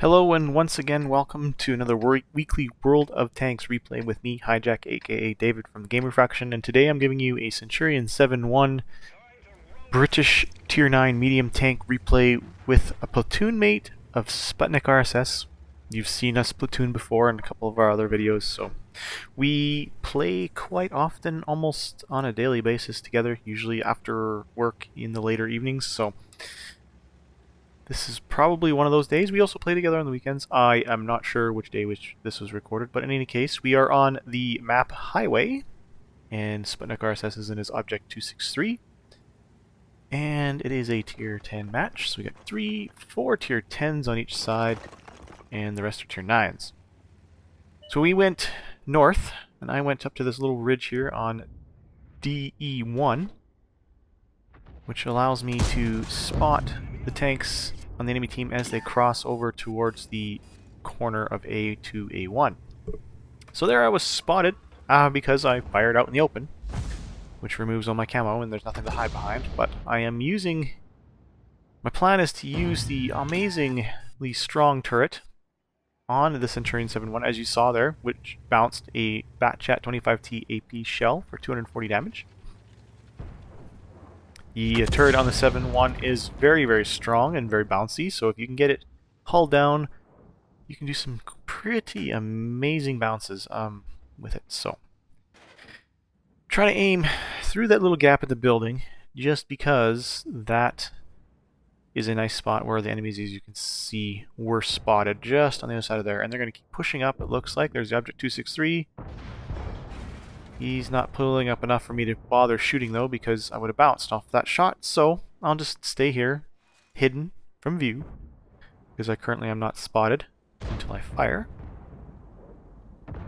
Hello and once again welcome to another weekly World of Tanks replay with me, Hijack aka David from the Gamer Faction, and today I'm giving you a Centurion 7-1 British Tier 9 medium tank replay with a platoon mate of Sputnik RSS. You've seen us platoon before in a couple of our other videos, so we play quite often, almost on a daily basis together, usually after work in the later evenings, so this is probably one of those days. We also play together on the weekends. I am not sure which day this was recorded, but in any case, we are on the map Highway, and Sputnik RSS is in his Object 263, and it is a Tier 10 match, so we got 4 Tier 10s on each side, and the rest are Tier 9s. So we went north, and I went up to this little ridge here on DE1, which allows me to spot the tanks on the enemy team as they cross over towards the corner of A to A1. So there I was spotted because I fired out in the open, which removes all my camo and there's nothing to hide behind, but I am using... My plan is to use the amazingly strong turret on the Centurion 7-1, as you saw there, which bounced a Batchat 25T AP shell for 240 damage. The turret on the 7-1 is very, very strong and very bouncy, so if you can get it hull down, you can do some pretty amazing bounces with it. So, try to aim through that little gap in the building, just because that is a nice spot where the enemies, as you can see, were spotted just on the other side of there, and they're going to keep pushing up, it looks like. There's the Object 263. He's not pulling up enough for me to bother shooting, though, because I would have bounced off that shot, so I'll just stay here, hidden from view, because I currently am not spotted until I fire.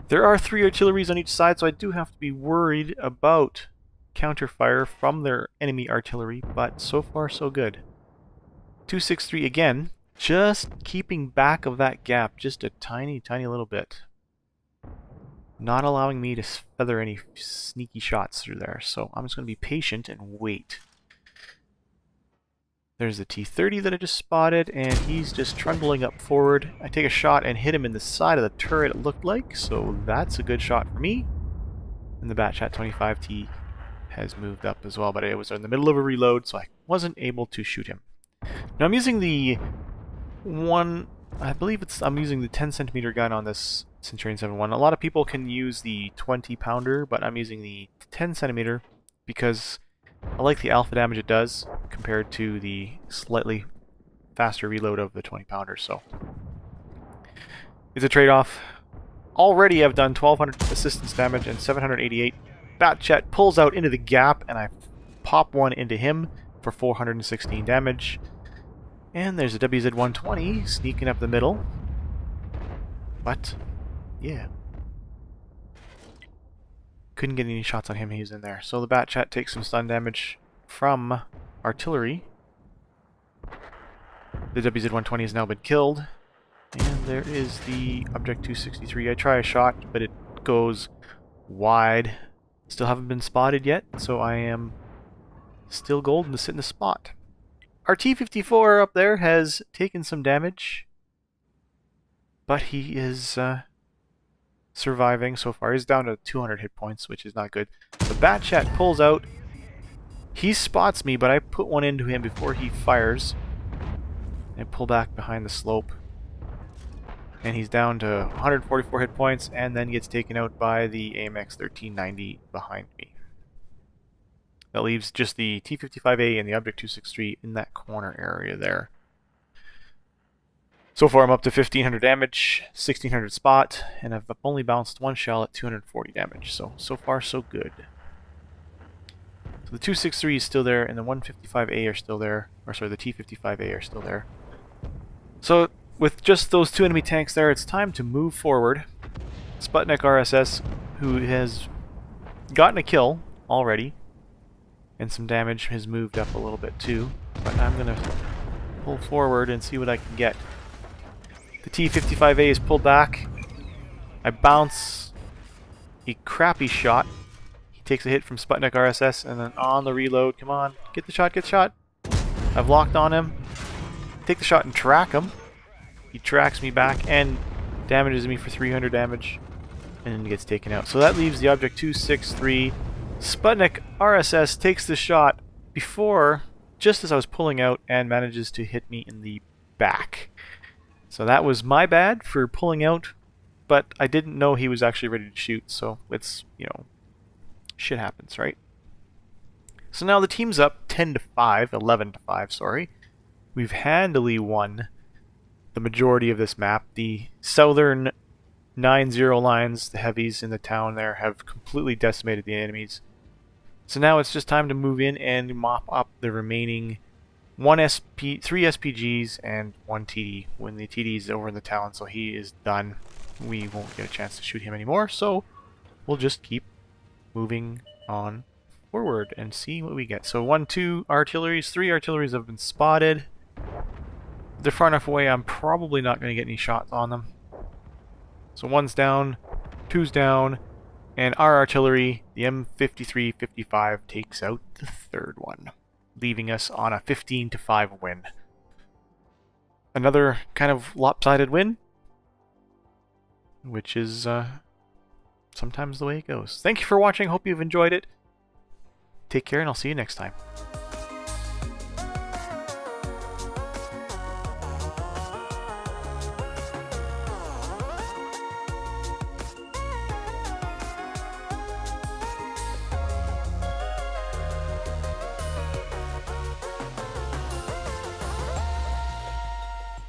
There are 3 artilleries on each side, so I do have to be worried about counterfire from their enemy artillery, but so far so good. 263 again, just keeping back of that gap just a tiny, tiny little bit. Not allowing me to feather any sneaky shots through there, so I'm just going to be patient and wait. There's the T-30 that I just spotted, and he's just trundling up forward. I take a shot and hit him in the side of the turret, it looked like, so that's a good shot for me. And the Batchat 25T has moved up as well, but it was in the middle of a reload, so I wasn't able to shoot him. Now I'm using the I'm using the 10 centimeter gun on this Centurion 7-1. A lot of people can use the 20 pounder, but I'm using the 10 centimeter because I like the alpha damage it does compared to the slightly faster reload of the 20 pounder. So it's a trade-off. Already I've done 1200 assistance damage and 788. Batchat pulls out into the gap and I pop one into him for 416 damage. And there's a WZ-120 sneaking up the middle. But yeah. Couldn't get any shots on him, he's in there. So the Batchat takes some stun damage from artillery. The WZ-120 has now been killed. And there is the Object 263. I try a shot, but it goes wide. Still haven't been spotted yet, so I am still golden to sit in the spot. Our T-54 up there has taken some damage, but he is surviving so far. He's down to 200 hit points, which is not good. The Batchat pulls out. He spots me, but I put one into him before he fires. And pull back behind the slope. And he's down to 144 hit points, and then gets taken out by the AMX 1390 behind me. That leaves just the T-55A and the Object 263 in that corner area there. So far I'm up to 1500 damage, 1600 spot, and I've only bounced one shell at 240 damage. So far so good. So the 263 is still there, and the 155A are still there. Or sorry, the T-55A are still there. So with just those 2 enemy tanks there, it's time to move forward. Sputnik RSS, who has gotten a kill already, and some damage, has moved up a little bit too. But I'm going to pull forward and see what I can get. The T-55A is pulled back. I bounce a crappy shot. He takes a hit from Sputnik RSS, and then on the reload, come on, get the shot, get the shot. I've locked on him. Take the shot and track him. He tracks me back and damages me for 300 damage, and then gets taken out. So that leaves the object 263. Sputnik RSS takes the shot before, just as I was pulling out, and manages to hit me in the back. So that was my bad for pulling out, but I didn't know he was actually ready to shoot, so it's, you know, shit happens, right? So now the team's up 10-5, 11-5, sorry. We've handily won the majority of this map. The southern 9-0 lines, the heavies in the town there, have completely decimated the enemies. So now it's just time to move in and mop up the remaining 3 SPGs and 1 TD. When the TD is over in the town, so he is done. We won't get a chance to shoot him anymore, so we'll just keep moving on forward and see what we get. So 1, 2 artilleries, 3 artilleries have been spotted. They're far enough away, I'm probably not going to get any shots on them. So 1's down, 2's down, and our artillery, the M53-55, takes out the 3rd one, leaving us on a 15-5 win. Another kind of lopsided win, which is sometimes the way it goes. Thank you for watching, hope you've enjoyed it. Take care, and I'll see you next time.